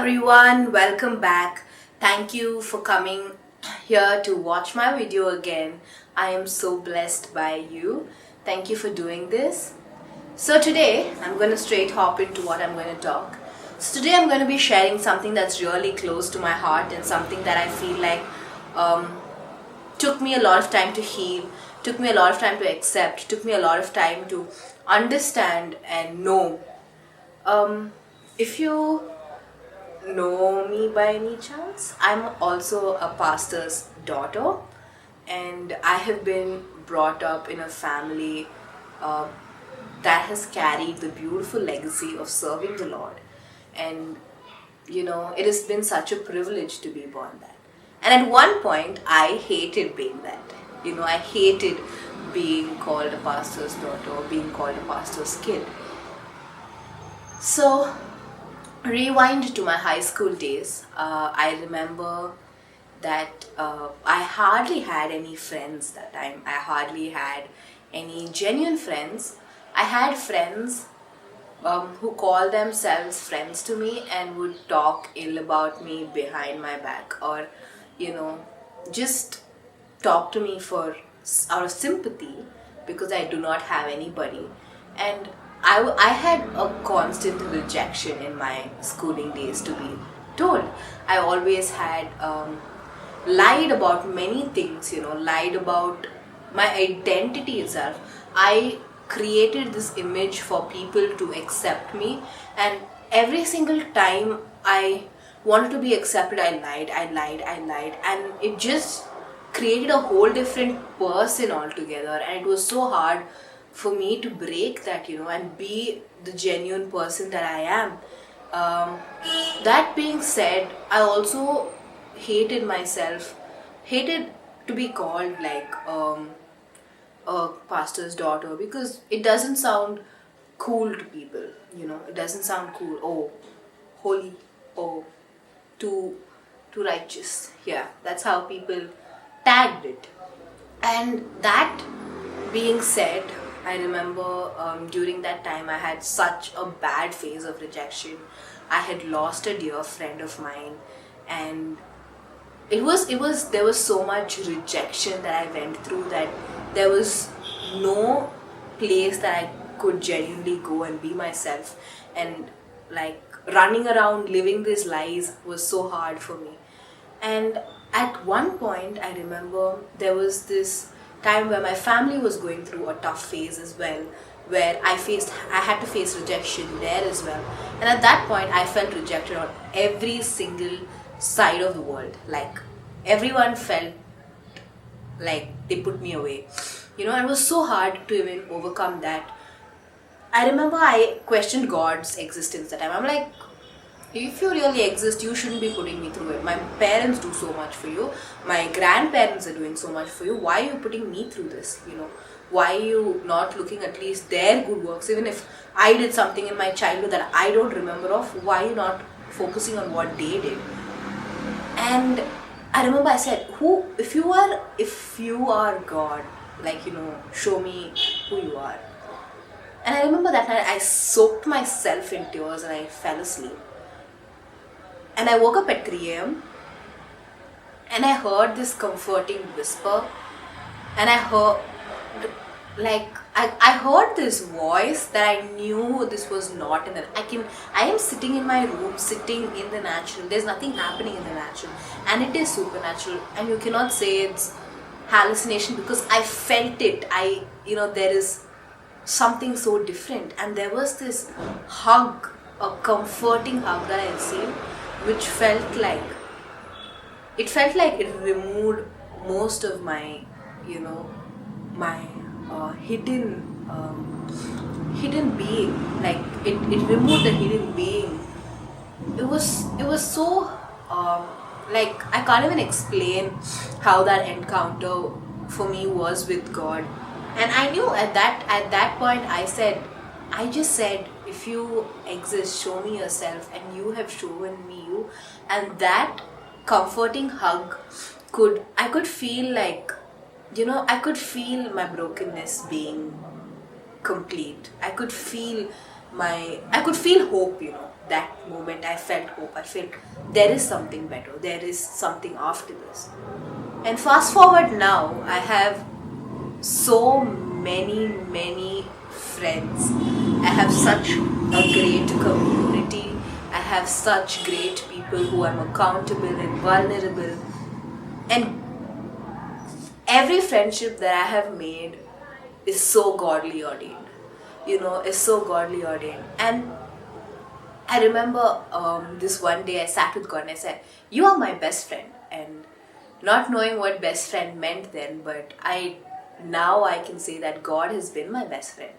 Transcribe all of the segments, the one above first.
everyone, welcome back. Thank you for coming here to watch my video again. I am so blessed by you. Thank you for doing this. So today I'm going to straight hop into what I'm going to talk. So today I'm going to be sharing something that's really close to my heart and something that I feel like took me a lot of time to heal, took me a lot of time to accept, took me a lot of time to understand and know. If you know me by any chance, I'm also a pastor's daughter, and I have been brought up in a family uh, that has carried the beautiful legacy of serving the Lord. And it has been such a privilege to be born that. And at one point, I hated being that. I hated being called a pastor's daughter or being called a pastor's kid. So, rewind to my high school days. I remember that I hardly had any friends that time. I hardly had any genuine friends. I had friends who called themselves friends to me and would talk ill about me behind my back, or you know just talk to me for out of sympathy because I do not have anybody. And I had a constant rejection in my schooling days, to be told. I always had lied about many things, lied about my identity itself. I created this image for people to accept me, and every single time I wanted to be accepted, I lied, and it just created a whole different person altogether. And it was so hard for me to break that, and be the genuine person that I am. um, that being said, I also hated myself, hated to be called like a pastor's daughter, because it doesn't sound cool to people. It doesn't sound cool. Oh, holy. Oh, too righteous. Yeah, that's how people tagged it. And that being said, I remember during that time I had such a bad phase of rejection. I had lost a dear friend of mine, and it was there was so much rejection that I went through that there was no place that I could genuinely go and be myself. And like, running around living these lies was so hard for me. And at one point, I remember there was this time where my family was going through a tough phase as well, where I had to face rejection there as well. And at that point, I felt rejected on every single side of the world. Like, everyone felt like they put me away. And it was so hard to even overcome that. I remember I questioned God's existence that time. I'm like, if you really exist, you shouldn't be putting me through it. My parents do so much for you. My grandparents are doing so much for you. Why are you putting me through this? Why are you not looking at least their good works? Even if I did something in my childhood that I don't remember of, why are you not focusing on what they did? And I remember I said, if you are God, like, show me who you are. And I remember that night I soaked myself in tears and I fell asleep. And I woke up at 3 a.m. and I heard this comforting whisper. And I heard this voice that I knew this was not in the. I am sitting in my room, sitting in the natural. There's nothing happening in the natural, and it is supernatural. And you cannot say it's hallucination because I felt it. There is something so different, and there was this hug, a comforting hug that I received, which felt like it removed most of my my hidden being. Like, it removed the hidden being. It was so like, I can't even explain how that encounter for me was with God. And I knew at that point, I just said, if you exist, show me yourself. And you have shown me you. And that comforting hug, I could feel like, I could feel my brokenness being complete. I could feel hope. that moment I felt hope. I felt there is something better, there is something after this. And fast forward now, I have so many friends. I have such a great community. I have such great people who I'm accountable and vulnerable. And every friendship that I have made is so godly ordained. Is so godly ordained. And I remember this one day I sat with God and I said, "You are my best friend." And not knowing what best friend meant then, but I can say that God has been my best friend.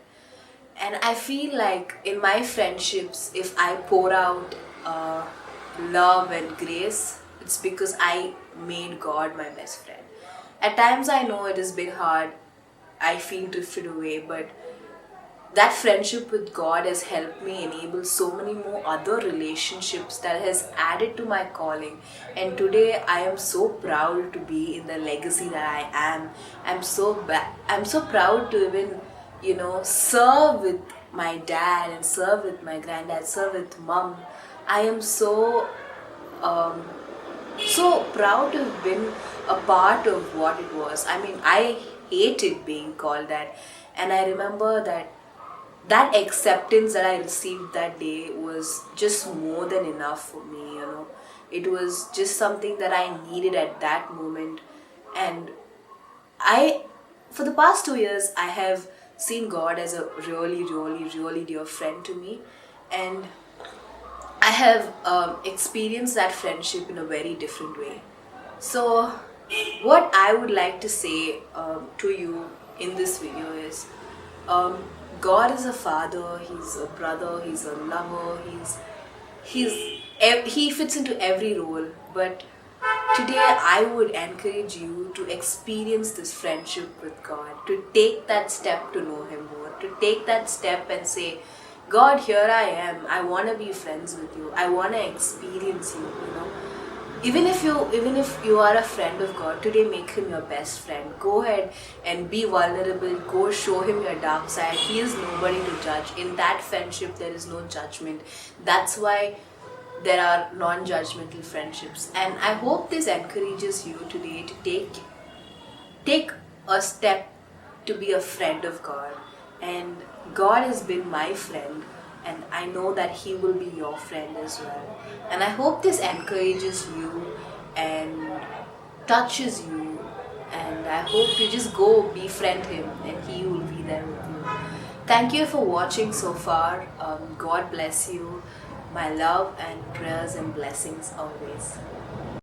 And I feel like in my friendships, if I pour out love and grace, it's because I made God my best friend. At times I know it has been hard, I feel drifted away, but that friendship with God has helped me enable so many more other relationships that has added to my calling. And today I am so proud to be in the legacy that I am. I'm so proud to even serve with my dad and serve with my granddad, serve with mom. I am um, so proud to have been a part of what it was. I mean, I hated being called that, and I remember that acceptance that I received that day was just more than enough for me. It was just something that I needed at that moment. And I, for the past 2 years, I have seen God as a really dear friend to me. And I have experienced that friendship in a very different way. So, what I would like to say to you in this video is, um, God is a father, He's a brother, He's a lover, He fits into every role. But today, I would encourage you to experience this friendship with God, to take that step to know Him more, to take that step and say, God, here I am. I want to be friends with you. I want to experience you. Even if you are a friend of God, today make Him your best friend. Go ahead and be vulnerable. Go show Him your dark side. He is nobody to judge. In that friendship, there is no judgment. That's why there are non-judgmental friendships. And I hope this encourages you today to take a step to be a friend of God. And God has been my friend, and I know that He will be your friend as well. And I hope this encourages you and touches you. And I hope you just go befriend Him, and He will be there with you. Thank you for watching so far. God bless you. My love and prayers and blessings always.